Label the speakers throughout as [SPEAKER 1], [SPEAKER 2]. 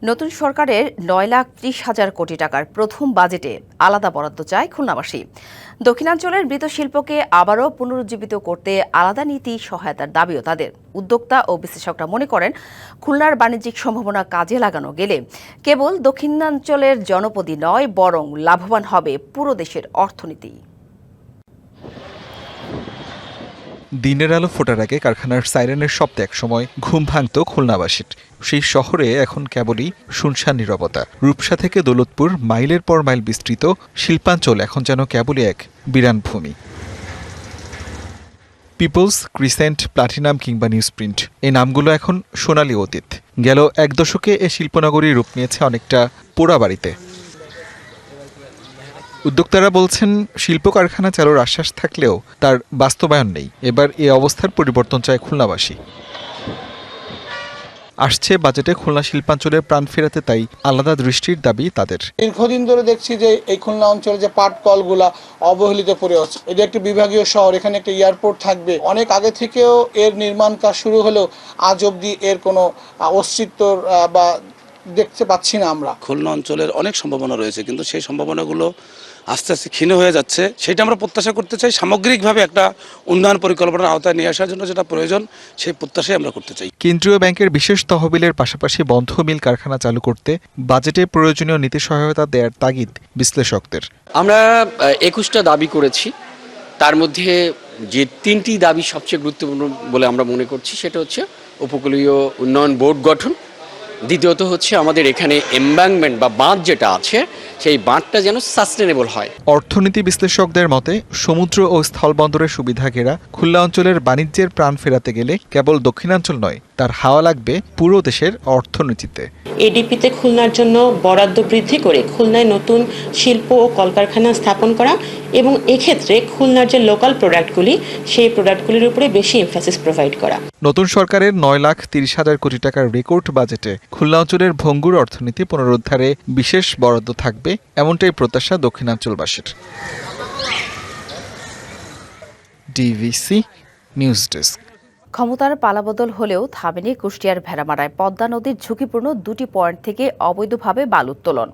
[SPEAKER 1] নতুন সরকারের ৯,৩০,০০০ কোটি টাকার প্রথম বাজেটে আলাদা বরাদ্দ চায় খুলনাবাসী। দক্ষিণাঞ্চলের মৃত শিল্পকে আবারও পুনরুজ্জীবিত করতে আলাদা নীতি সহায়তার দাবিও তাদের। উদ্যোক্তা ও বিশ্লেষকরা মনে করেন, খুলনার বাণিজ্যিক সম্ভাবনা কাজে লাগানো গেলে কেবল দক্ষিণাঞ্চলের জনপদই নয়, বরং লাভবান হবে পুরো দেশের অর্থনীতি।
[SPEAKER 2] দিনের আলো ফোটার আগে কারখানার সাইরেনের শব্দে একসময় ঘুম ভাঙত খুলনাবাসীর। সেই শহরে এখন কেবলই শুনশান নীরবতা। রূপসা থেকে দৌলতপুর মাইলের পর মাইল বিস্তৃত শিল্পাঞ্চল এখন যেন কেবলই এক বিরান ভূমি। পিপলস, ক্রিসেন্ট, প্লাটিনাম কিংবা নিউজপ্রিন্ট এই নামগুলো এখন সোনালী অতীত। গেল এক দশকে এ শিল্পনগরী রূপ নিয়েছে অনেকটা পোড়া বাড়িতে। উদ্যোক্তারা বলছেন, শিল্প কারখানা চালুর আশ্বাস থাকলেও তার বাস্তবায়ন নেই। এবার এই অবস্থার পরিবর্তন চায় খুলনাবাসী। আসছে বাজেটে খুলনা শিল্পাঞ্চলের প্রাণ ফেরাতে তাই আলাদা দৃষ্টির দাবি তাদের।
[SPEAKER 3] দীর্ঘদিন ধরে দেখছি যে এই খুলনা অঞ্চলে যে পাট কলগুলা অবহেলিত পড়ে আছে। এটা একটি বিভাগীয় শহর, এখানে একটা এয়ারপোর্ট থাকবে। অনেক আগে থেকেও এর নির্মাণ কাজ শুরু হলেও আজ অবধি এর কোনো অস্তিত্ব বা দেখতে পাচ্ছি না আমরা।
[SPEAKER 4] খুলনা অঞ্চলের অনেক সম্ভাবনা রয়েছে, কিন্তু সেই সম্ভাবনাগুলো আস্তে আস্তে ক্ষীণ হয়ে যাচ্ছে। সেটা আমরা প্রত্যাশা করতে চাই, সামগ্রিকভাবে একটা উন্নয়ন পরিকল্পনার আওতায় নিয়ে আসার জন্য যেটা প্রয়োজন সেই প্রত্যাশাই আমরা করতে চাই।
[SPEAKER 2] কেন্দ্রীয় ব্যাংকের বিশেষ তহবিলের পাশাপাশি বন্ধ মিল কারখানা চালু করতে বাজেটে প্রয়োজনীয় নীতি সহায়তা দেওয়ার তাগিদ বিশ্লেষকদের।
[SPEAKER 5] আমরা ২১টা দাবি করেছি, তার মধ্যে যে 3টি দাবি সবচেয়ে গুরুত্বপূর্ণ বলে আমরা মনে করছি সেটা হচ্ছে উপকূলীয় উন্নয়ন বোর্ড গঠন, দ্বিতীয়ত হচ্ছে আমাদের এখানে এমবাঙ্কমেন্ট বা বাঁধ যেটা আছে সেই বাঁধটা যেন সাস্টেনেবল হয়।
[SPEAKER 2] অর্থনীতি বিশ্লেষকদের মতে, সমুদ্র ও স্থলবন্দরের সুবিধা ঘেরা খুলনা অঞ্চলের বাণিজ্যের প্রাণ ফেরাতে গেলে কেবল দক্ষিণাঞ্চল নয়, তার হাওয়া লাগবে পুরো দেশের অর্থনীতিতে।
[SPEAKER 6] এডিপিতে খুলনার জন্য বরাদ্দ বৃদ্ধি করে খুলনায় নতুন শিল্প ও কলকারখানা স্থাপন করা এবং এক্ষেত্রে খুলনার যে লোকাল প্রোডাক্টগুলি সেই প্রোডাক্টগুলির উপরে বেশি এমফাসিস প্রোভাইড করা।
[SPEAKER 2] নতুন সরকারের ৯,৩০,০০০ কোটি টাকার রেকর্ড বাজেটে খুলনা অঞ্চলের ভঙ্গুর অর্থনীতি পুনরুদ্ধারে বিশেষ বরাদ্দ থাকবে, এমনটাই প্রত্যাশা দক্ষিণাঞ্চলবাসীর। DVC news desk.
[SPEAKER 1] ক্ষমতার পালাবদল হলেও থামেনি কুষ্টিয়ার ভেড়ামারায় পদ্মা নদীর ঝুঁকিপূর্ণ 2টি পয়েন্ট থেকে অবৈধভাবে বালু উত্তোলন।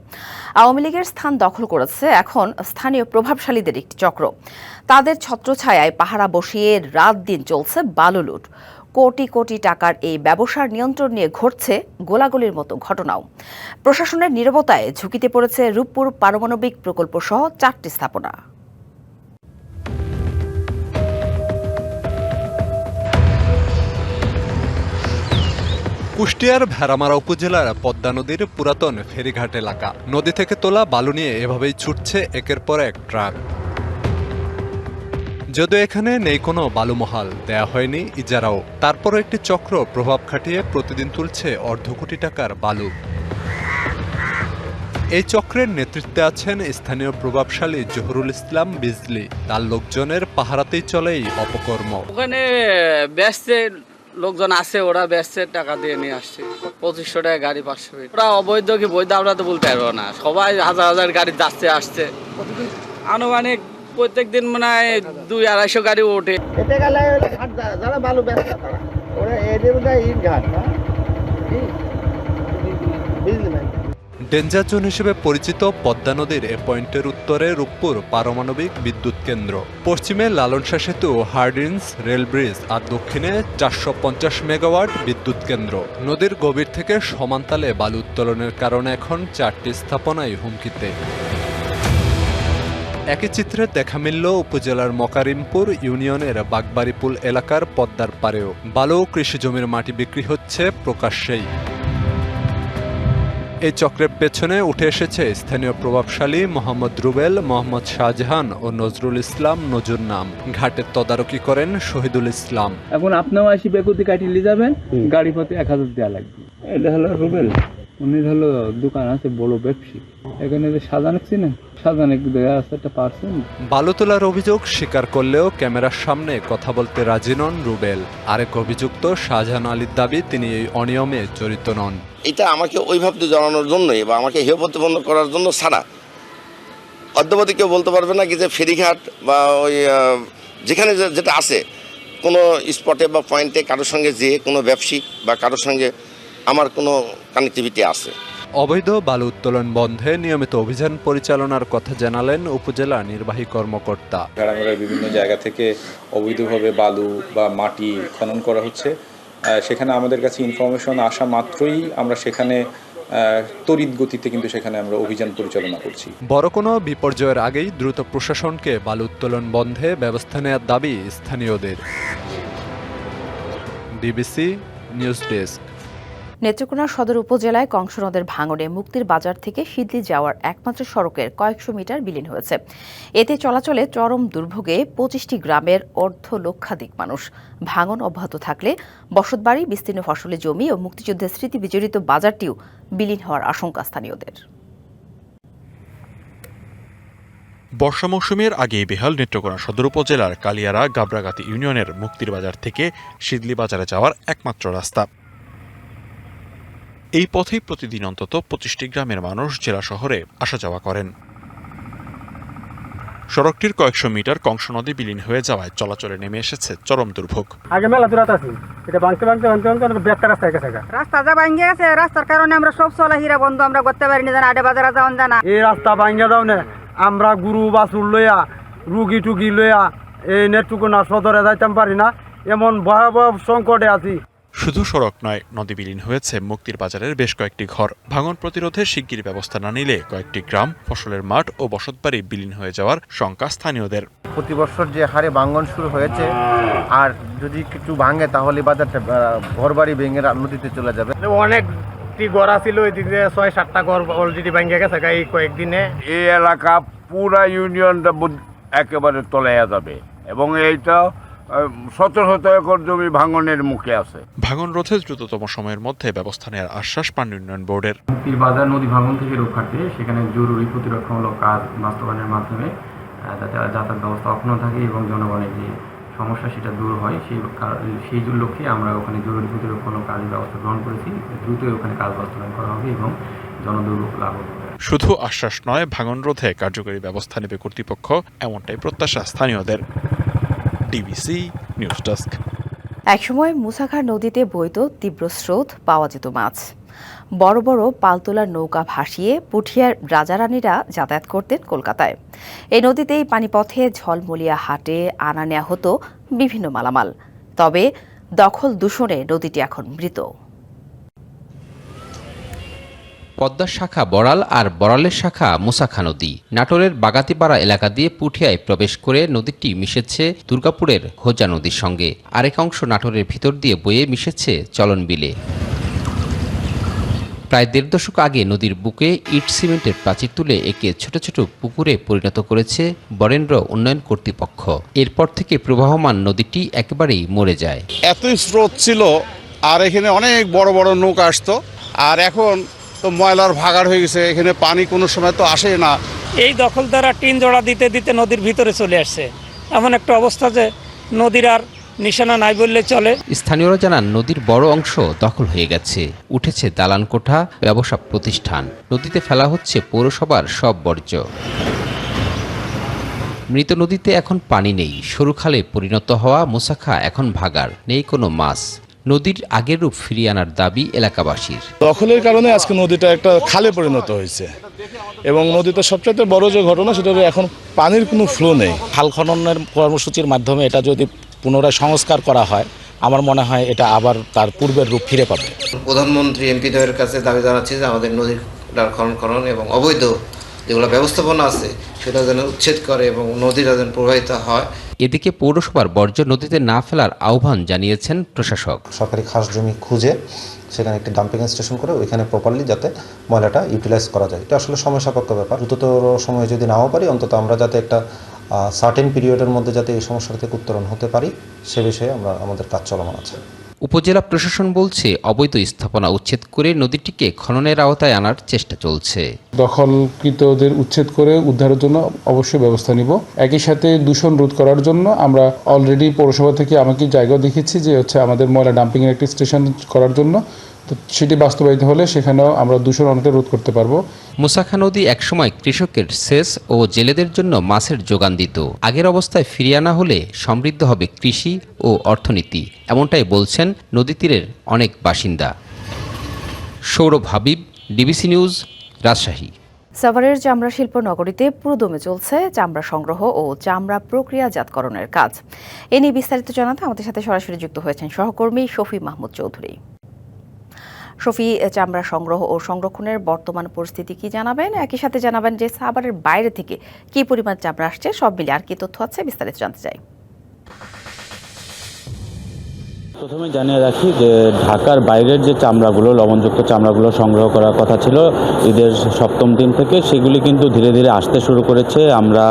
[SPEAKER 1] আওয়ামী লীগের স্থান দখল করেছে এখন স্থানীয় প্রভাবশালীদের একটি চক্র। তাদের ছত্রছায়ায় পাহারা বসিয়ে রাত দিন চলছে বালু লুট। কোটি কোটি টাকার এই ব্যবসার নিয়ন্ত্রণ নিয়ে ঘটছে গোলাগুলির মতো ঘটনাও। প্রশাসনের নীরবতায় ঝুঁকিতে পড়েছে রূপপুর পারমাণবিক প্রকল্প সহ 4টি স্থাপনা।
[SPEAKER 7] কুষ্টিয়ার ভেড়ামারা উপজেলার পদ্মা নদীর পুরাতন ফেরিঘাট এলাকা। নদী থেকে তোলা বালু নিয়ে এভাবেই ছুটছে একের পর এক ট্রাক। যদিও এখানে নেই কোনো বালুমহাল, দেয়া হয়নি ইজারাও, তারপরও একটি চক্র প্রভাব খাটিয়ে প্রতিদিন তুলছে অর্ধ কোটি টাকার বালু। এই চক্রের নেতৃত্বে আছেন স্থানীয় প্রভাবশালী জহুরুল ইসলাম বিজলি। তার লোকজনের পাহারাতেই চলে এই অপকর্ম।
[SPEAKER 8] ওখানে ব্যস্তে লোকজন আছে, ওরা ব্যস্তের টাকা দিয়ে নিয়ে আসছে। 2500 টাকা গাড়ি, 500 ফিট। ওরা অবৈধ কি বৈধ আমরা তো বলতে পারবো না। সবাই হাজার হাজার গাড়ি যাচ্ছে আসছে। আনুমানিক প্রত্যেক দিন মনে হয় 200-250 গাড়ি ওঠে।
[SPEAKER 3] এতে গেলে যারা বালু ব্যস্ত তারা ওরা এদের ইট ঘাট না
[SPEAKER 7] ডেঞ্জার জোন হিসেবে পরিচিত পদ্মা নদীর এ পয়েন্টের উত্তরে রূপপুর পারমাণবিক বিদ্যুৎ কেন্দ্র, পশ্চিমে লালনশা সেতু, হার্ডিন্স রেল ব্রিজ আর দক্ষিণে 450 মেগাওয়াট বিদ্যুৎ কেন্দ্র। নদীর গভীর থেকে সমানতালে বালু উত্তোলনের কারণে এখন 4টি স্থাপনাই হুমকিতে। একই চিত্রে দেখা মিলল উপজেলার মকারিমপুর ইউনিয়নের বাগবাড়িপুল এলাকার পদ্মার পাড়েও। বালু কৃষি জমির মাটি বিক্রি হচ্ছে প্রকাশ্যেই। এই চক্রের পেছনে উঠে এসেছে স্থানীয় প্রভাবশালী মোহাম্মদ রুবেল, মোহাম্মদ শাহজাহান ও নজরুল ইসলাম নজুর নাম। ঘাটের তদারকি করেন শহীদুল ইসলাম।
[SPEAKER 9] এখন আপনিও আসি বেকুতি কাটিয়ে যাবেন, গাড়ি প্রতি 1000 দেওয়া লাগবে। এটা হলো রুবেল, উনি হলো দোকান আছে, বড় ব্যবসায়ী। এখানে যে সাজানেক চিনেন, সাজানেক দেওয়া আছে একটা পার্সেন্ট।
[SPEAKER 7] বালু তোলার অভিযোগ স্বীকার করলেও ক্যামেরার সামনে কথা বলতে রাজি নন রুবেল। আরেক অভিযুক্ত শাহজাহান আলীর দাবি তিনি এই অনিয়মে জড়িত নন।
[SPEAKER 10] এটা আমাকে ওইভাবে জানানোর জন্যই বা আমাকে হেয় প্রতিপন্ন করার জন্য ছাড়া অদ্যাবধি কেউ বলতে পারবে না কি যে ফেরিঘাট বা ওই যেখানে যেটা আছে কোনো স্পটে বা পয়েন্টে কারোর সঙ্গে যেয়ে কোনো ব্যবসায়িক বা কারোর সঙ্গে আমার কোনো কানেক্টিভিটি আছে।
[SPEAKER 7] অবৈধ বালু উত্তোলন বন্ধে নিয়মিত অভিযান পরিচালনার কথা জানালেন উপজেলা নির্বাহী কর্মকর্তা।
[SPEAKER 11] ভেড়ামারার বিভিন্ন জায়গা থেকে অবৈধভাবে বালু বা মাটি খনন করা হচ্ছে, সেখানে আমাদের কাছে ইনফরমেশন আসা মাত্রই আমরা সেখানে তড়িৎ গতিতে কিন্তু সেখানে আমরা অভিযান পরিচালনা করছি।
[SPEAKER 7] বড় কোনো বিপর্যয়ের আগেই দ্রুত প্রশাসনকে বালু উত্তোলন বন্ধে ব্যবস্থা নেওয়ার দাবি স্থানীয়দের। DBC news desk.
[SPEAKER 1] নেত্রকোনা সদর উপজেলায় কংস নদের ভাঙনে মুক্তির বাজার থেকে সিদলি যাওয়ার একমাত্র সড়কের কয়েকশো মিটার বিলীন হয়েছে। এতে চলাচলে চরম দুর্ভোগে 25টি গ্রামের অর্ধ লক্ষাধিক মানুষ। ভাঙন অব্যাহত থাকলে বসতবাড়ি, বিস্তীর্ণ ফসলি জমি ও মুক্তিযুদ্ধের স্মৃতি বিজড়িত বাজারটিও বিলীন হওয়ার আশঙ্কা স্থানীয়দের।
[SPEAKER 12] বর্ষা মৌসুমের আগেই বেহাল নেত্রকোনা সদর উপজেলার কালিয়ারা গাবরাগাতি ইউনিয়নের মুক্তির বাজার থেকে সিদলি বাজারে যাওয়ার একমাত্র রাস্তা। এই পথেই প্রতিদিন অন্তত 25টি গ্রামের মানুষ জেলা শহরে আসা যাওয়া করেন। সড়কটির কয়েকশো মিটার কংস নদী বিলীন হয়ে যাওয়ায় চলাচলে নেমে এসেছে চরম দুর্ভোগ।
[SPEAKER 13] আগে মেলা দূরত্ব আছে, এটা ভাঙতে রাস্তা গেছে, রাস্তা যা ভাঙে গেছে, রাস্তার কারণে আমরা সব চলাফেরা বন্ধ আমরা করতে পারি না, আডে বাজারে যাওয়া জানা।
[SPEAKER 14] এই রাস্তা ভাঙে যাও না, আমরা গরু বাছুর লইয়া রুগী টুগি লইয়া এই নেত্রকোনা সদরে যাইতাম পারি না, এমন ভয়াবহ সংকটে আছি।
[SPEAKER 12] শুধু সড়ক নয়, নদী বিলীন হয়েছে মুক্তির বাজারের বেশ কয়েকটি ঘর। ভাঙন প্রতিরোধে শিগগির ব্যবস্থা না নিলে কয়েকটি গ্রাম, ফসলের মাঠ ও বসতবাড়ি বিলীন হয়ে যাওয়ার শঙ্কা স্থানীয়দের।
[SPEAKER 15] প্রতি বছর যে হারে ভাঙন শুরু হয়েছে, আর যদি কিছু ভাঙে তাহলে বাজারটা ঘরবাড়ি ভেঙে নদীতে চলে যাবে।
[SPEAKER 14] অনেকটি ঘর ছিল, ওই দিকে 6-7টা ঘর অলরেডি ভেঙে গেছে এই কয়েকদিনে।
[SPEAKER 16] এই এলাকা পুরা ইউনিয়নটা একেবারে তলাইয়া যাবে এবং এইটা 17 একর জমি ভাঙনের মুখে আছে।
[SPEAKER 12] ভাঙন রোধে দ্রুততম সময়ের মধ্যে ব্যবস্থা নেওয়ার আশ্বাস পান ইউনিয়ন বোর্ডের।
[SPEAKER 17] মুক্তির বাজার নদী ভাঙন থেকে রক্ষার্থে সেখানে জরুরি প্রতিরক্ষামূলক কাজ বাস্তবায়নের মাধ্যমে যাতে যাতায়াত ব্যবস্থা অক্ষুণ্ণ থাকে এবং জনগণের যে সমস্যা সেটা দূর হয়, সেই লক্ষ্যে আমরা ওখানে জরুরি প্রতিরক্ষামূলক কাজের ব্যবস্থা গ্রহণ করেছি। দ্রুতই ওখানে কাজ বাস্তবায়ন করা হবে এবং জনদুর্ভোগ লাভ হবে।
[SPEAKER 12] শুধু আশ্বাস নয়, ভাঙন রোধে কার্যকরী ব্যবস্থা নেবে কর্তৃপক্ষ, এমনটাই প্রত্যাশা স্থানীয়দের। DBC news desk.
[SPEAKER 1] একসময় মুসাখার নদীতে বইত তীব্র স্রোত, পাওয়া যেত মাছ। বড় বড় পালতোলার নৌকা ভাসিয়ে পুঠিয়ার রাজারানীরা যাতায়াত করতেন কলকাতায়। এই নদীতেই পানিপথে ঝলমলিয়া হাটে আনা নেওয়া হতো বিভিন্ন মালামাল। তবে দখল দূষণে নদীটি এখন মৃত।
[SPEAKER 18] পদ্মার শাখা বড়াল আর বড়ালের শাখা মুসাখা নদী নাটোরের বাগাতিপাড়া এলাকা দিয়ে পুঠিয়ায় প্রবেশ করে নদীটি মিশেছে দুর্গাপুরের হোজা নদীর সঙ্গে। আরেক অংশ নাটোরের ভিতর দিয়ে বয়ে মিশেছে চলন বিলে। প্রায় 1.5 দশক আগে নদীর বুকে ইট সিমেন্টের প্রাচীর তুলে একে ছোট ছোট পুকুরে পরিণত করেছে বরেন্দ্র উন্নয়ন কর্তৃপক্ষ। এরপর থেকে প্রবাহমান নদীটি একেবারেই মরে যায়।
[SPEAKER 19] এতই স্রোত ছিল, আর এখানে অনেক বড় বড় নৌকা আসতো, আর এখন তো ময়লার ভাগাড় হয়ে গেছে, এখানে পানি কোনো সময় তো আসে না।
[SPEAKER 20] এই দখলদাররা টিন জোড়া দিতে দিতে নদীর ভিতরে চলে আসছে, এমন একটা অবস্থা যে নদীর আর নিশানা নাই বললে চলে।
[SPEAKER 18] স্থানীয়রা জানান নদীর বড় অংশ দখল হয়ে গেছে, উঠেছে দালান কোঠা, ব্যবসা প্রতিষ্ঠান। নদীতে ফেলা হচ্ছে পৌরসভার সব বর্জ্য। মৃত নদীতে এখন পানি নেই, সরু খালে পরিণত হওয়া মুসাখা এখন ভাগাড়, নেই কোনো মাছ। নদীর আগের রূপ ফিরিয়ে আনার দাবি এলাকাবাসীর।
[SPEAKER 21] দখলের কারণে আজকে নদীটা একটা খালে পরিণত হয়েছে এবং নদীতে সবচেয়ে বড় যে ঘটনা সেটা এখন পানির কোনো ফ্লো নেই।
[SPEAKER 22] খাল খননের কর্মসূচির মাধ্যমে এটা যদি পুনরায় সংস্কার করা হয়, আমার মনে হয় এটা আবার তার পূর্বের রূপ ফিরে পাবে।
[SPEAKER 23] প্রধানমন্ত্রী এমপিদের কাছে দাবি জানাচ্ছি যে আমাদের নদীর খনন এবং অবৈধ যেগুলো ব্যবস্থাপনা আছে সেটা যেন উচ্ছেদ করে এবং নদীটা যেন প্রবাহিত হয়।
[SPEAKER 18] এদিকে পৌরসভার বর্জ্য নদীতে না ফেলার আহ্বান জানিয়েছেন প্রশাসক।
[SPEAKER 24] সরকারি খাস জমি খুঁজে সেখানে একটি ডাম্পিং স্টেশন করে ওইখানে প্রপারলি যাতে ময়লাটা ইউটিলাইজ করা যায়। এটা আসলে সময় সাপেক্ষ ব্যাপার। দ্রুততর সময়ে যদি নাও পারি, অন্তত আমরা যাতে একটা সার্টেন পিরিয়ডের মধ্যে যাতে এই সমস্যা থেকে উত্তরণ হতে পারি, সে বিষয়ে আমাদের কাজ চলমান আছে।
[SPEAKER 18] উপজেলা প্রশাসন বলছে অবৈধ স্থাপনা উচ্ছেদ করে নদীটিকে খননের আওতায় আনার চেষ্টা চলছে।
[SPEAKER 25] দখলকৃতদের উচ্ছেদ করে উদ্ধারের জন্য অবশ্যই ব্যবস্থা নিব। একই সাথে দূষণ রোধ করার জন্য আমরা অলরেডি পৌরসভা থেকে আমাকে জায়গাও দেখেছি যে আমাদের ময়লা ডাম্পিংয়ের একটি স্টেশন করার জন্য। তো সেটি বাস্তবায়িত হলে সেখানেও আমরা দূষণ অনেকটা রোধ করতে পারবো।
[SPEAKER 18] মুসাখা নদী একসময় কৃষকের সেচ ও জেলেদের জন্য মাছের যোগান দিত। আগের অবস্থায় ফিরিয়ে আনা হলে সমৃদ্ধ হবে কৃষি ও অর্থনীতি, এমনটাই বলছেন নদী তীরের অনেক বাসিন্দা। Sourav Habib, DBC news, Rajshahi.
[SPEAKER 1] সাভারের চামড়া শিল্প নগরীতে পুরোদমে চলছে চামড়া সংগ্রহ ও চামড়া প্রক্রিয়াজাতকরণের কাজ। এ নিয়ে বিস্তারিত জানাতে আমাদের সাথে সরাসরি যুক্ত হয়েছেন সহকর্মী শফি মাহমুদ চৌধুরী। শফি, চামড়া সংগ্রহ ও সংরক্ষণের বর্তমান পরিস্থিতি কি জানাবেন? একই সাথে জানাবেন যে সাভারের বাইরে থেকে কি পরিমাণ চামড়া আসছে, সব মিলে আর কি তথ্য আছে, বিস্তারিত জানতে চাই।
[SPEAKER 2] প্রথমে জানিয়ে রাখি যে ঢাকার বাইরের যে চামড়াগুলো, লবণযুক্ত চামড়াগুলো সংগ্রহ করার কথা ছিল ঈদের 7ম দিন থেকে, সেগুলি কিন্তু ধীরে ধীরে আসতে শুরু করেছে। আমরা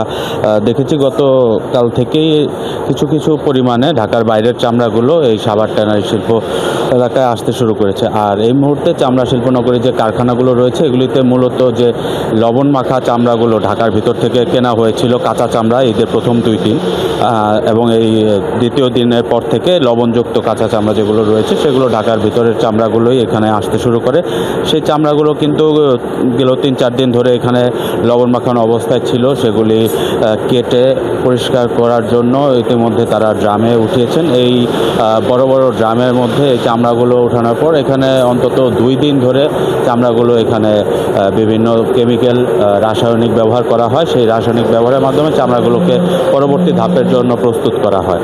[SPEAKER 2] দেখেছি গতকাল থেকেই কিছু কিছু পরিমাণে ঢাকার বাইরের চামড়াগুলো এই সাভার ট্যানারি শিল্প এলাকায় আসতে শুরু করেছে। আর এই মুহূর্তে চামড়া শিল্পনগরীর যে কারখানাগুলো রয়েছে, এগুলিতে মূলত যে লবণ মাখা চামড়াগুলো ঢাকার ভিতর থেকে কেনা হয়েছিল, কাঁচা চামড়া ঈদের প্রথম 2 দিন এবং এই দ্বিতীয় দিনের পর থেকে লবণযুক্ত কাঁচা চামড়া যেগুলো রয়েছে সেগুলো ঢাকার ভিতরের চামড়াগুলোই এখানে আসতে শুরু করে। সেই চামড়াগুলো কিন্তু গেল 3-4 দিন ধরে এখানে লবণ মাখানো অবস্থায় ছিল, সেগুলি কেটে পরিষ্কার করার জন্য ইতিমধ্যে তারা ড্রামে উঠিয়েছেন। এই বড় বড় ড্রামের মধ্যে এই চামড়াগুলো ওঠানোর পর এখানে অন্তত 2 দিন ধরে চামড়াগুলো এখানে বিভিন্ন কেমিক্যাল রাসায়নিক ব্যবহার করা হয়। সেই রাসায়নিক ব্যবহারের মাধ্যমে চামড়াগুলোকে পরবর্তী ধাপের জন্য প্রস্তুত করা হয়।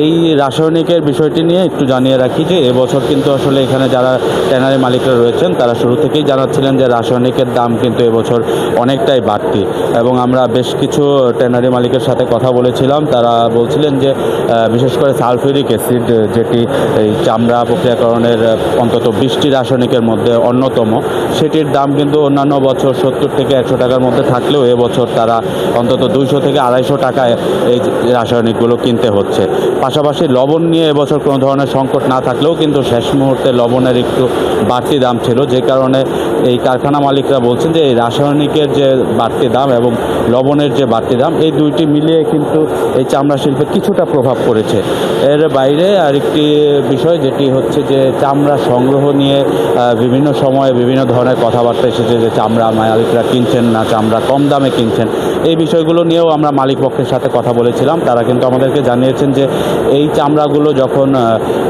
[SPEAKER 2] এই রাসায়নিকের বিষয়টি নিয়ে একটু জানিয়ে রাখি যে এবছর কিন্তু আসলে এখানে যারা ট্যানারি মালিকরা রয়েছেন তারা শুরু থেকেই জানাচ্ছিলেন যে রাসায়নিকের দাম কিন্তু এবছর অনেকটাই বাড়তি, এবং আমরা বেশ কিছু ট্যানারি মালিকের সাথে কথা বলেছিলাম। তারা বলছিলেন যে বিশেষ করে সালফিউরিক অ্যাসিড, যেটি এই চামড়া প্রক্রিয়াকরণের অন্তত 20টি রাসায়নিকের মধ্যে অন্যতম, সেটির দাম কিন্তু অন্যান্য বছর 70 থেকে 100 টাকার মধ্যে থাকলেও এবছর তারা অন্তত 200 থেকে 250 টাকায় এই রাসায়নিকগুলো কিনতে হচ্ছে। পাশাপাশি লবণ নিয়ে এবছর কোনো ধরনের সংকট না থাকলেও কিন্তু শেষ মুহূর্তে লবণের একটু বাড়তি দাম ছিল, যে কারণে এই কারখানা মালিকরা বলছেন যে এই রাসায়নিকের যে বাড়তি দাম এবং লবণের যে বাড়তি দাম, এই দুইটি মিলিয়ে কিন্তু এই চামড়া শিল্পে কিছুটা প্রভাব পড়েছে। এর বাইরে আরেকটি বিষয় যেটি হচ্ছে যে চামড়া সংগ্রহ নিয়ে বিভিন্ন সময়ে বিভিন্ন ধরনের কথাবার্তা এসেছে, যে চামড়া মালিকরা কিনছেন না, চামড়া কম দামে কিনছেন। এই বিষয়গুলো নিয়েও আমরা মালিক পক্ষের সাথে কথা বলেছিলাম। তারা কিন্তু আমাদেরকে জানিয়েছেন যে এই চামড়াগুলো যখন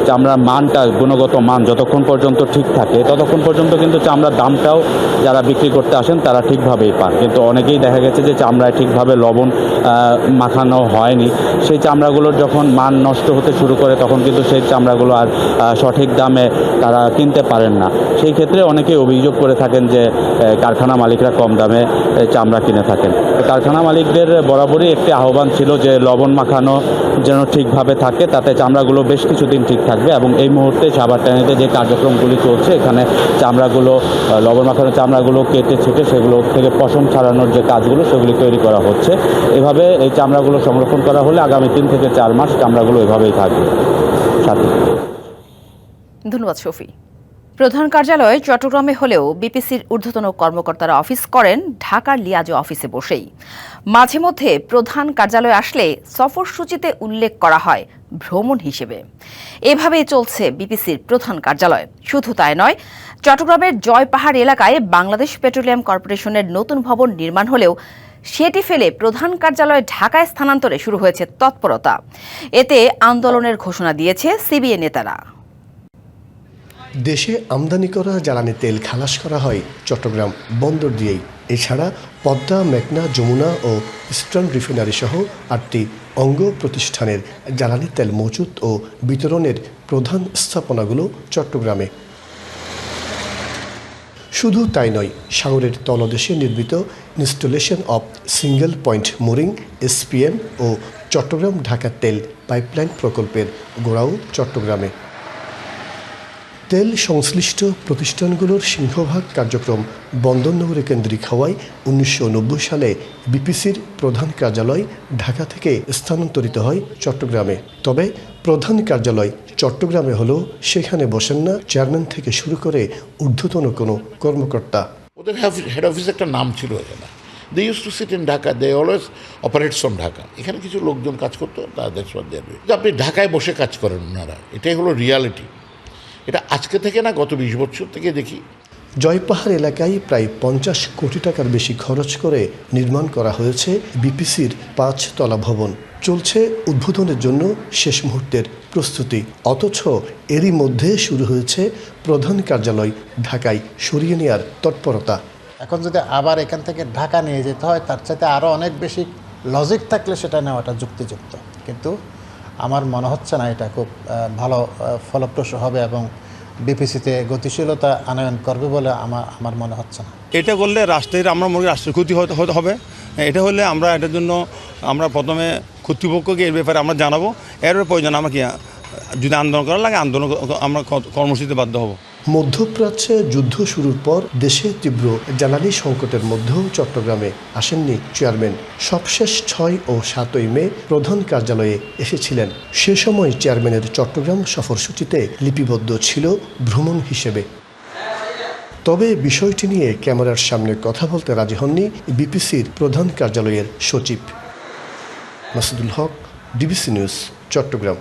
[SPEAKER 2] চামড়ার মানটা, গুণগত মান যতক্ষণ পর্যন্ত ঠিক থাকে ততক্ষণ পর্যন্ত কিন্তু চামড়ার দামটাও যারা বিক্রি করতে আসেন তারা ঠিকভাবেই পান। কিন্তু অনেকেই দেখা গেছে যে চামড়ায় ঠিকভাবে লবণ মাখানো হয়নি, সেই চামড়াগুলোর যখন মান নষ্ট হতে শুরু করে তখন কিন্তু সেই চামড়াগুলো আর সঠিক দামে তারা কিনতে পারেন না। সেই ক্ষেত্রে অনেকেই অভিযোগ করে থাকেন যে কারখানা মালিকরা কম দামে চামড়া কিনে থাকেন। কারখানা মালিকদের বরাবরই একটি আহ্বান ছিল যে লবণ মাখানো যেন ঠিকভাবে থাকে, তাতে চামড়াগুলো বেশ কিছুদিন ঠিক থাকবে। এবং এই মুহূর্তে সাভার ট্যানারিতে যে কার্যক্রমগুলি চলছে, এখানে চামড়াগুলো, লবণ মাখানো চামড়াগুলো কেটে ছেটে সেগুলো থেকে পশম ছাড়ানোর যে কাজগুলো সেগুলি তৈরি করা হচ্ছে। এভাবে এই চামড়াগুলো সংরক্ষণ করা হলে আগামী 3 থেকে 4 মাস চামড়াগুলো এভাবেই থাকবে।
[SPEAKER 1] ধন্যবাদ শফি। প্রধান কার্যালয় চট্টগ্রামে হলেও বিপিসির ঊর্ধ্বতন কর্মকর্তারা অফিস করেন ঢাকার লিয়াজো অফিসে বসেই। মাঝে মধ্যে প্রধান কার্যালয়ে আসলে সফরসূচিতে উল্লেখ করা হয় ভ্রমণ হিসেবে। এভাবেই চলছে বিপিসির প্রধান কার্যালয়। শুধু তাই নয়, চট্টগ্রামের জয়পাহাড় এলাকায় বাংলাদেশ পেট্রোলিয়াম কর্পোরেশনের নতুন ভবন নির্মাণ হলেও সেটি ফেলে প্রধান কার্যালয় ঢাকায় স্থানান্তরে শুরু হয়েছে তৎপরতা। এতে আন্দোলনের ঘোষণা দিয়েছে সিবিএ নেতারা।
[SPEAKER 4] দেশে আমদানি করা জ্বালানি তেল খালাস করা হয় চট্টগ্রাম বন্দর দিয়েই। এছাড়া পদ্মা, মেঘনা, যমুনা ও ইস্টার্ন রিফাইনারি সহ 8টি অঙ্গ প্রতিষ্ঠানের জ্বালানি তেল মজুত ও বিতরণের প্রধান স্থাপনাগুলো চট্টগ্রামে। শুধু তাই নয়, সাগরের তলদেশে নির্মিত installation of single point mooring SPM ও চট্টগ্রাম ঢাকা তেল পাইপলাইন প্রকল্পের গোড়াও চট্টগ্রামে। তেল সংশ্লিষ্ট প্রতিষ্ঠানগুলোর সিংহভাগ কার্যক্রম বন্দরনগরে কেন্দ্রিক হওয়ায় 1990 সালে বিপিসির প্রধান কার্যালয় ঢাকা থেকে স্থানান্তরিত হয় চট্টগ্রামে। তবে প্রধান কার্যালয় চট্টগ্রামে হলেও সেখানে বসেন না চেয়ারম্যান থেকে শুরু করে ঊর্ধ্বতন কোনো কর্মকর্তা।
[SPEAKER 5] ওদের হেড অফিস একটা নাম ছিল এখানে। They use to sit in Dhaka, they always operates from Dhaka. এখানে কিছু লোকজন কাজ করতো, তাদের আপনি ঢাকায় বসে কাজ করেন ওনারা, এটাই হলো রিয়ালিটি। এটা আজকে থেকে না, গত 20 বছর থেকে দেখি।
[SPEAKER 4] জয়পাহাড় এলাকায় প্রায় 50 কোটি টাকার বেশি খরচ করে নির্মাণ করা হয়েছে বিপিসির 5 তলা ভবন। চলছে উদ্বোধনের জন্য শেষ মুহূর্তের প্রস্তুতি, অথচ এরই মধ্যে শুরু হয়েছে প্রধান কার্যালয় ঢাকায় সরিয়ে নেওয়ার তৎপরতা।
[SPEAKER 3] এখন যদি আবার এখান থেকে ঢাকা নিয়ে যেতে হয়, তার চাইতে আরও অনেক বেশি লজিক থাকলে সেটা নেওয়াটা যুক্তিযুক্ত, কিন্তু আমার মনে হচ্ছে না এটা খুব ভালো ফলপ্রসূ হবে এবং বিপিসিতে গতিশীলতা আনয়ন করবে বলে আমার মনে হচ্ছে না।
[SPEAKER 6] এটা করলে আমরা মনে করি রাষ্ট্রের ক্ষতি হতে হবে। এটা হলে আমরা এটার জন্য আমরা প্রথমে কর্তৃপক্ষকে এর ব্যাপারে আমরা জানাবো, এর প্রয়োজন আমাকে যদি আন্দোলন করা লাগে আন্দোলন আমরা কর্মসূচিতে বাধ্য হব।
[SPEAKER 4] মধ্যপ্রাচ্যে যুদ্ধ শুরুর পর দেশে তীব্র জ্বালানি সংকটের মধ্যেও চট্টগ্রামে আসেননি চেয়ারম্যান। সবশেষ 6 ও 7 মে প্রধান কার্যালয়ে এসেছিলেন। সে সময় চেয়ারম্যানের চট্টগ্রাম সফরসূচিতে লিপিবদ্ধ ছিল ভ্রমণ হিসেবে। তবে বিষয়টি নিয়ে ক্যামেরার সামনে কথা বলতে রাজি হননি বিপিসির প্রধান কার্যালয়ের সচিব। মাসুদুল হক, ডিবিসি নিউজ, চট্টগ্রাম।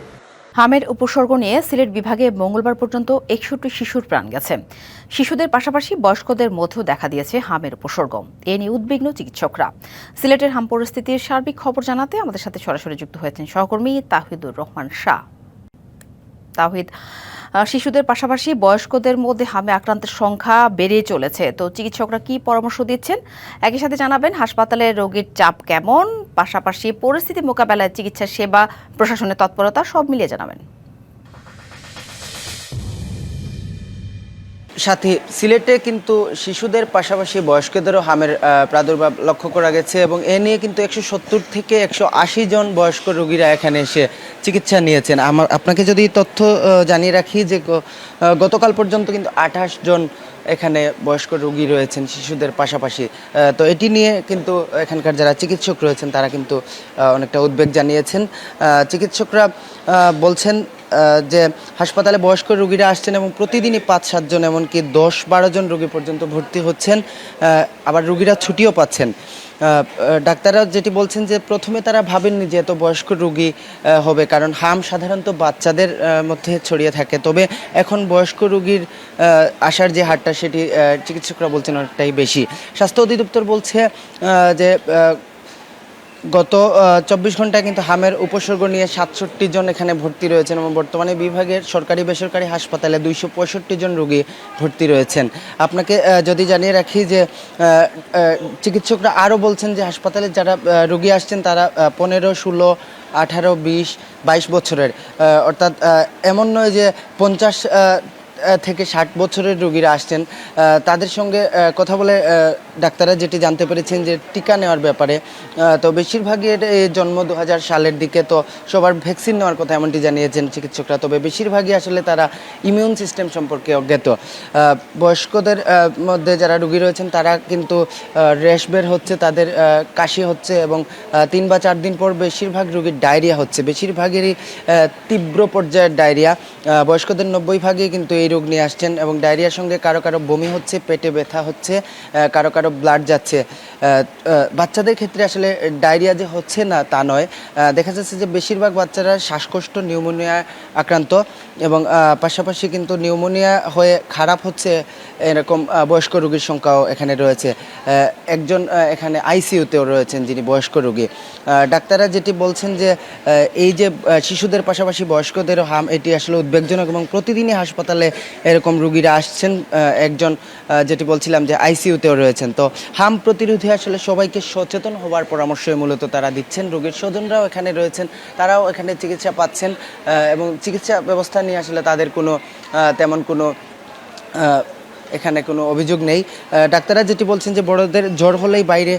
[SPEAKER 1] হামের উপসর্গ নিয়ে সিলেট বিভাগে মঙ্গলবার পর্যন্ত 61 শিশুর প্রাণ গেছে। শিশুদের পাশাপাশি বয়স্কদের মধ্যেও দেখা দিয়েছে হামের উপসর্গ। এ নিয়ে উদ্বিগ্ন চিকিৎসকরা। সিলেটের হাম পরিস্থিতির সার্বিক খবর জানাতে আমাদের সাথে সরাসরি যুক্ত হয়েছেন সহকর্মী তাহিদুর রহমান শাহ। তাহিদ, শিশুদের পাশাপাশি বয়স্কদের মধ্যে হামে আক্রান্তের সংখ্যা বেড়ে চলেছে, তো চিকিৎসকরা কি পরামর্শ দিচ্ছেন? একই সাথে জানাবেন হাসপাতালে রোগীর চাপ কেমন, পাশাপাশি পরিস্থিতি মোকাবেলায় চিকিৎসা সেবা, প্রশাসনের তৎপরতা সব মিলিয়ে জানাবেন।
[SPEAKER 8] সাথে সিলেটে কিন্তু শিশুদের পাশাপাশি বয়স্কদেরও হামের প্রাদুর্ভাব লক্ষ্য করা গেছে এবং এ নিয়ে কিন্তু 170 থেকে 180 জন বয়স্ক রোগীরা এখানে এসে চিকিৎসা নিয়েছেন। আপনাকে যদি তথ্য জানিয়ে রাখি যে গতকাল পর্যন্ত কিন্তু 28 জন এখানে বয়স্ক রোগী রয়েছেন শিশুদের পাশাপাশি। তো এটি নিয়ে কিন্তু এখানকার যারা চিকিৎসক রয়েছেন তারা কিন্তু অনেকটা উদ্বেগ জানিয়েছেন। চিকিৎসকরা বলছেন যে হাসপাতালে বয়স্ক রোগীরা আসছেন এবং প্রতিদিনই 5-7 জন এমনকি 10-12 জন রোগী পর্যন্ত ভর্তি হচ্ছেন, আবার রোগীরা ছুটিও পাচ্ছেন। ডাক্তাররা যেটি বলছেন যে প্রথমে তারা ভাবেননি যে এত বয়স্ক রোগী হবে, কারণ হাম সাধারণত বাচ্চাদের মধ্যে ছড়িয়ে থাকে। তবে এখন বয়স্ক রোগীর আসার যে হারটা সেটি চিকিৎসকরা বলছেন অনেকটাই বেশি। স্বাস্থ্য অধিদপ্তর বলছে যে গত 24 ঘন্টায় কিন্তু হামের উপসর্গ নিয়ে 67 জন এখানে ভর্তি রয়েছেন এবং বর্তমানে বিভাগের সরকারি বেসরকারি হাসপাতালে 265 জন রোগী ভর্তি রয়েছেন। আপনাকে যদি জানিয়ে রাখি যে চিকিৎসকরা আরও বলছেন যে হাসপাতালে যারা রোগী আসছেন তারা 15, 16, 18, 20, 22 বছরের, অর্থাৎ এমন নয় যে 50 থেকে 60 বছরের রোগীরা আসছেন। তাদের সঙ্গে কথা বলে ডাক্তাররা যেটি জানতে পেরেছেন যে টিকা নেওয়ার ব্যাপারে, তো বেশিরভাগই জন্ম 2000 সালের দিকে, তো সবার ভ্যাকসিন নেওয়ার কথা এমনটি জানিয়েছেন চিকিৎসকরা। তবে বেশিরভাগই আসলে তারা ইমিউন সিস্টেম সম্পর্কে অজ্ঞাত। বয়স্কদের মধ্যে যারা রোগী রয়েছেন তারা কিন্তু র্যাশ বের হচ্ছে, তাদের কাশি হচ্ছে এবং 3 বা 4 দিন পর বেশিরভাগ রোগীর ডায়রিয়া হচ্ছে, বেশিরভাগেরই তীব্র পর্যায়ের ডায়রিয়া। বয়স্কদের 90% কিন্তু এই রোগ নিয়ে আসছেন এবং ডায়রিয়ার সঙ্গে কারো কারো বমি হচ্ছে, পেটে ব্যথা হচ্ছে, কারো কারো ব্লাড যাচ্ছে। বাচ্চাদের ক্ষেত্রে আসলে ডায়রিয়া যে হচ্ছে না তা নয়, দেখা যাচ্ছে যে বেশিরভাগ বাচ্চারা শ্বাসকষ্ট, নিউমোনিয়া আক্রান্ত এবং পাশাপাশি কিন্তু নিউমোনিয়া হয়ে খারাপ হচ্ছে এরকম বয়স্ক রোগীর সংখ্যাও এখানে রয়েছে। একজন এখানে আইসিইউতেও রয়েছেন যিনি বয়স্ক রোগী। ডাক্তাররা যেটি বলছেন যে এই যে শিশুদের পাশাপাশি বয়স্কদেরও হাম, এটি আসলে উদ্বেগজনক এবং প্রতিদিনই হাসপাতালে এরকম রোগীরা আসছেন। একজন যেটি বলছিলাম যে আইসিইউতেও রয়েছেন। তো হাম প্রতিরোধে আসলে সবাইকে সচেতন হওয়ার পরামর্শই মূলত তারা দিচ্ছেন। রোগীর স্বজনরাও এখানে রয়েছেন, তারাও এখানে চিকিৎসা পাচ্ছেন এবং চিকিৎসা ব্যবস্থা নিয়ে আসলে তাদের কোনো তেমন কোনো এখানে কোনো অভিযোগ নেই। ডাক্তাররা যেটি বলছেন যে বড়দের জ্বর হলেই বাইরে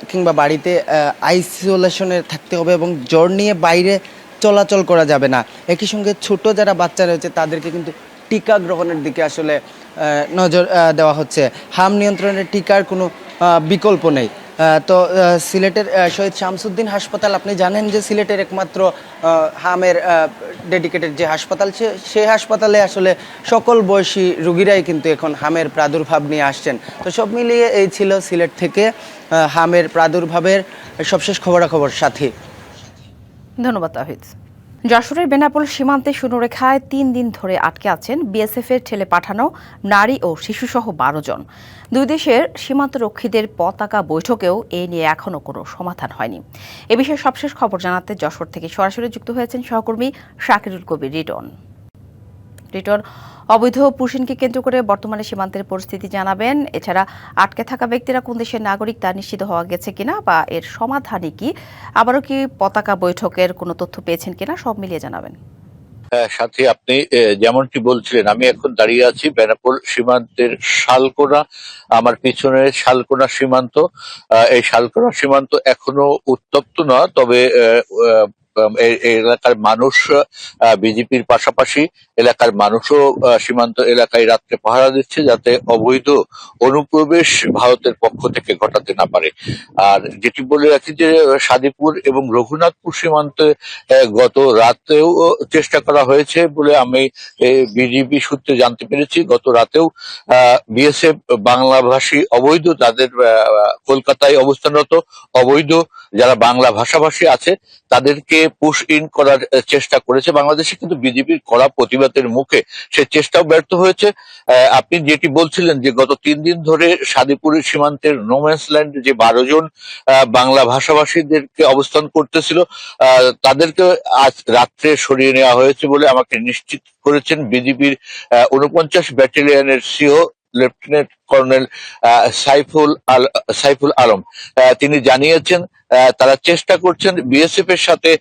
[SPEAKER 8] কিংবা বাড়িতে আইসোলেশনে থাকতে হবে এবং জ্বর নিয়ে বাইরে চলাচল করা যাবে না। একই সঙ্গে ছোট যারা বাচ্চা রয়েছে তাদেরকে কিন্তু টিকা গ্রহণের দিকে আসলে নজর দেওয়া হচ্ছে। হাম নিয়ন্ত্রণের টিকার কোনো বিকল্প নেই। তো সিলেটের শহীদ শামসুদ্দিন হাসপাতাল, আপনি জানেন যে সিলেটের একমাত্র হামের ডেডিকেটেড যে হাসপাতাল, সেই হাসপাতালে আসলে সকল বয়সী রোগীরাই কিন্তু এখন হামের প্রাদুর্ভাব নিয়ে আসছেন। তো সব মিলিয়ে এই ছিল সিলেট থেকে হামের প্রাদুর্ভাবের সবশেষ খবরাখবর। সাথী,
[SPEAKER 1] ধন্যবাদ তাহিদ। যশোরের বেনাপোল সীমান্তে শূন্যরেখায় ৩ দিন ধরে আটকে আছেন বিএসএফের ঠেলে পাঠানো নারী ও শিশুসহ ১২ জন। দুই দেশের সীমান্তরক্ষীদের পতাকা বৈঠকেও এ নিয়ে এখনো কোনো সমাধান হয়নি। এ বিষয়ে সবশেষ খবর জানাতে যশোর থেকে সরাসরি যুক্ত হয়েছেন সহকর্মী শাকিরুল কবির রিটন। অবৈধ পুশিনকে কেন্দ্র করে বর্তমানে সীমান্তের পরিস্থিতি জানাবেন। এছাড়া আটকে থাকা ব্যক্তিরা কোন দেশের নাগরিক তা নিশ্চিত হওয়া গেছে কিনা বা এর সমাধানই কি, আবারও কি পতাকা বৈঠকের কোনো তথ্য পেয়েছেন কিনা, সব মিলিয়ে জানাবেন।
[SPEAKER 7] সাথে আপনি যেমনটি বলছিলেন, আমি এখন দাঁড়িয়ে আছি বেনাপোল সীমান্তের শালকোনা। আমার পিছনে শালকোনা সীমান্ত। এই শালকোনা সীমান্ত এখনো উত্তপ্ত না, তবে এই এলাকার মানুষ, বিজেপির পাশাপাশি এলাকার মানুষও সীমান্ত এলাকায় রাত্রে পাহারা দিচ্ছে যাতে অবৈধ অনুপ্রবেশ ভারতের পক্ষ থেকে ঘটাতে না পারে। আর যেটি বলে রাখি যে সাদীপুর এবং রঘুনাথপুর সীমান্তে গত রাতেও চেষ্টা করা হয়েছে বলে আমি বিজেপি সূত্রে জানতে পেরেছি। গত রাতেও বিএসএফ বাংলাভাষী অবৈধ, তাদের কলকাতায় অবস্থানরত অবৈধ যারা বাংলা ভাষাভাষী আছে তাদেরকে পুশ ইন করার চেষ্টা করেছে বাংলাদেশে, কিন্তু বিজেপির কড়া প্রতিবাদের মুখে সে চেষ্টাও ব্যর্থ হয়েছে। আপনি যেটি বলছিলেন যে গত 3 দিন ধরে সাদীপুরের সীমান্তের নোম্যান্স ল্যান্ড যে 12 জন বাংলা ভাষাভাষীদেরকে অবস্থান করতেছিল, তাদেরকে আজ রাত্রে সরিয়ে নেওয়া হয়েছে বলে আমাকে নিশ্চিত করেছেন বিজেপির 49 ব্যাটালিয়নের CO lieutenant colonel Saiful Alam. তিনি জানিয়েছেন তারা চেষ্টা করছেন বিএসএফ এর সাথে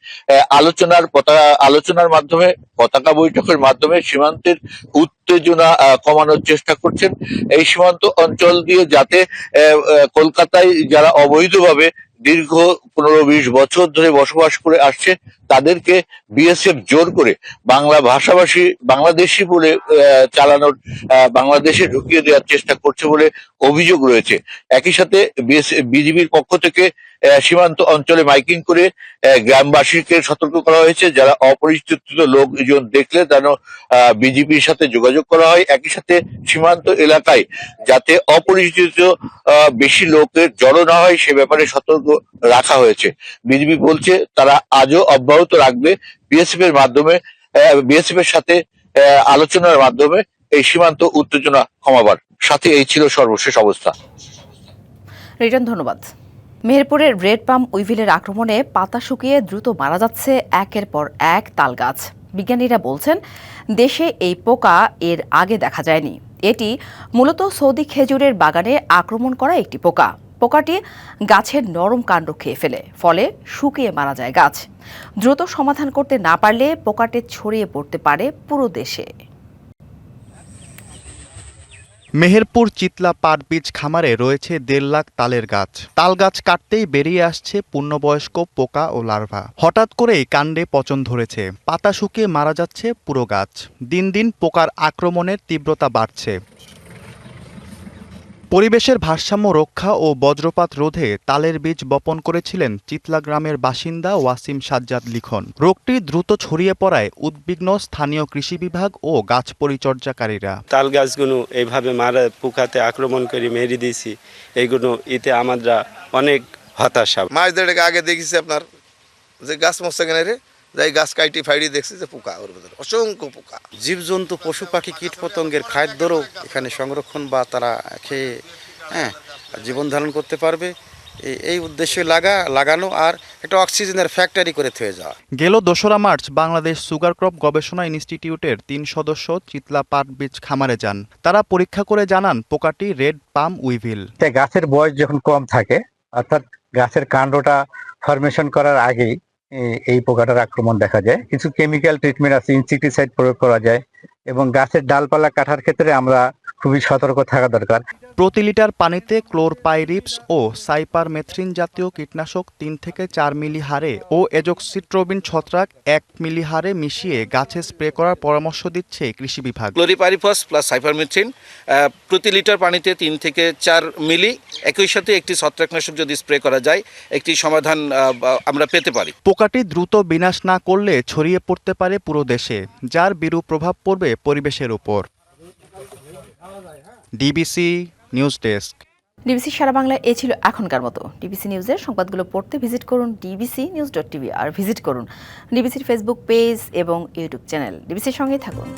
[SPEAKER 7] আলোচনার মাধ্যমে, পতাকা বৈঠকের মাধ্যমে সীমান্তের উত্তেজনা কমানোর চেষ্টা করছেন। এই সীমান্ত অঞ্চল দিয়ে যাতে কলকাতায় যারা অবৈধভাবে দীর্ঘ 15-20 বছর ধরে বসবাস করে আসছে তাদেরকে বিএসএফ জোর করে বাংলা ভাষাভাষী বাংলাদেশি বলে চালানোর, বাংলাদেশে ঢুকিয়ে দেওয়ার চেষ্টা করছে বলে অভিযোগ রয়েছে। একই সাথে বিজিবির পক্ষ থেকে সীমান্ত অঞ্চলে মাইকিং করে গ্রামবাসীকে সতর্ক করা হয়েছে, যারা অপরিচিত লোকজন দেখলে যেন বিজিবির সাথে যোগাযোগ করা হয়। একই সাথে সীমান্ত এলাকায় যাতে অপরিচিত বেশি লোকের জড়ো না হয় সে ব্যাপারে সতর্ক রাখা হয়েছে। বিজিবি বলছে তারা আজও অব্যাহত রাখবে বিএসএফ এর সাথে আলোচনার মাধ্যমে এই সীমান্ত উত্তেজনা কমাবার। সাথে এই ছিল সর্বশেষ অবস্থা।
[SPEAKER 1] রিটার্ন ধন্যবাদ। মেহেরপুরের রেড পাম উইভিলের আক্রমণে পাতা শুকিয়ে দ্রুত মারা যাচ্ছে একের পর এক তাল গাছ। বিজ্ঞানীরা বলছেন দেশে এই পোকা এর আগে দেখা যায়নি। এটি মূলত সৌদি খেজুরের বাগানে আক্রমণ করা একটি পোকা। পোকাটি গাছের নরম কাণ্ড খেয়ে ফেলে, ফলে শুকিয়ে মারা যায় গাছ। দ্রুত সমাধান করতে না পারলে পোকাটি ছড়িয়ে পড়তে পারে পুরো দেশে।
[SPEAKER 9] মেহেরপুর চিতলা পাট বীজ খামারে রয়েছে 1.5 লাখ তালের গাছ। তাল গাছ কাটতেই বেরিয়ে আসছে পূর্ণবয়স্ক পোকা ও লার্ভা। হঠাৎ করেই কাণ্ডে পচন ধরেছে, পাতা শুকিয়ে মারা যাচ্ছে পুরো গাছ। দিন দিন পোকার আক্রমণের তীব্রতা বাড়ছে। পরিবেশের ভারসাম্য রক্ষা ও বজ্রপাত রোধে তালের বীজ বপন করেছিলেন চিতলা গ্রামের বাসিন্দা ওয়াসিম সাজ্জাদ লিখন। রোগটি দ্রুত ছড়িয়ে পড়ায় উদ্বিগ্ন স্থানীয় কৃষি বিভাগ ও গাছ পরিচর্যাকারীরা।
[SPEAKER 10] তাল গাছগুলো এইভাবে মারা পোকাতে আক্রমণ করে মেরে দিয়েছি, এইগুলো এতে আমরা অনেক হতাশা।
[SPEAKER 11] মাস দেড়েক আগে দেখেছি আপনার যে গাছ মরছে কেন রে, যাই গাছ কাইটি ফাইড়ি দেখছি যে পোকা, ওর ভিতরে অসংখ্য পোকা।
[SPEAKER 13] জীবজন্তু পশু পাখি কীট পতঙ্গের খাদ্যরও এখানে সংরক্ষণ বা তারা খেয়ে জীবন ধারণ করতে পারবে, এই উদ্দেশ্যে লাগানো আর একটা অক্সিজেনের ফ্যাক্টরি করে থয়ে যাওয়া।
[SPEAKER 9] গেল 2রা মার্চ বাংলাদেশ সুগার ক্রপ গবেষণা ইনস্টিটিউটের 3 সদস্য চিতলা পাট বীজ খামারে যান। তারা পরীক্ষা করে জানান পোকাটি রেড পাম উইভিল।
[SPEAKER 26] গাছের বয়স যখন কম থাকে, অর্থাৎ গাছের কাণ্ডটা ফরমেশন করার আগেই এই পোকাটার আক্রমণ দেখা যায়। কিছু কেমিক্যাল ট্রিটমেন্ট আছে, ইনসেক্টিসাইড প্রয়োগ করা যায় এবং গাছের ডালপালা কাটার ক্ষেত্রে আমরা খুবই সতর্ক থাকা দরকার।
[SPEAKER 9] প্রতি লিটার পানিতে ক্লোরপাইরিপস ও সাইপারমেথ্রিন জাতীয় কীটনাশক 3 থেকে 4 মিলি হারে ও এজোক্সিট্রোবিন ছত্রাক 1 মিলি হারে মিশিয়ে গাছে স্প্রে করার পরামর্শ দিচ্ছে কৃষি বিভাগ।
[SPEAKER 11] ক্লোরিপাইরিফস প্লাস সাইপারমেথ্রিন প্রতি লিটার পানিতে 3 থেকে 4 মিলি, একই সাথে একটি ছত্রাকনাশক যদি স্প্রে করা যায় একটি সমাধান আমরা পেতে পারি।
[SPEAKER 9] পোকাটি দ্রুত বিনাশ না করলে ছড়িয়ে পড়তে পারে পুরো দেশে, যার বিরূপ প্রভাব পড়বে পরিবেশের উপর। DBC news desk.
[SPEAKER 1] ডিবিসি সারা বাংলায় এই ছিল এখনকার মতো। ডিবিসি নিউজের সংবাদগুলো পড়তে ভিজিট করুন dbcnews.tv আর ভিজিট করুন ডিবিসির ফেসবুক পেজ এবং ইউটিউব চ্যানেল। ডিবিসির সঙ্গেই থাকুন।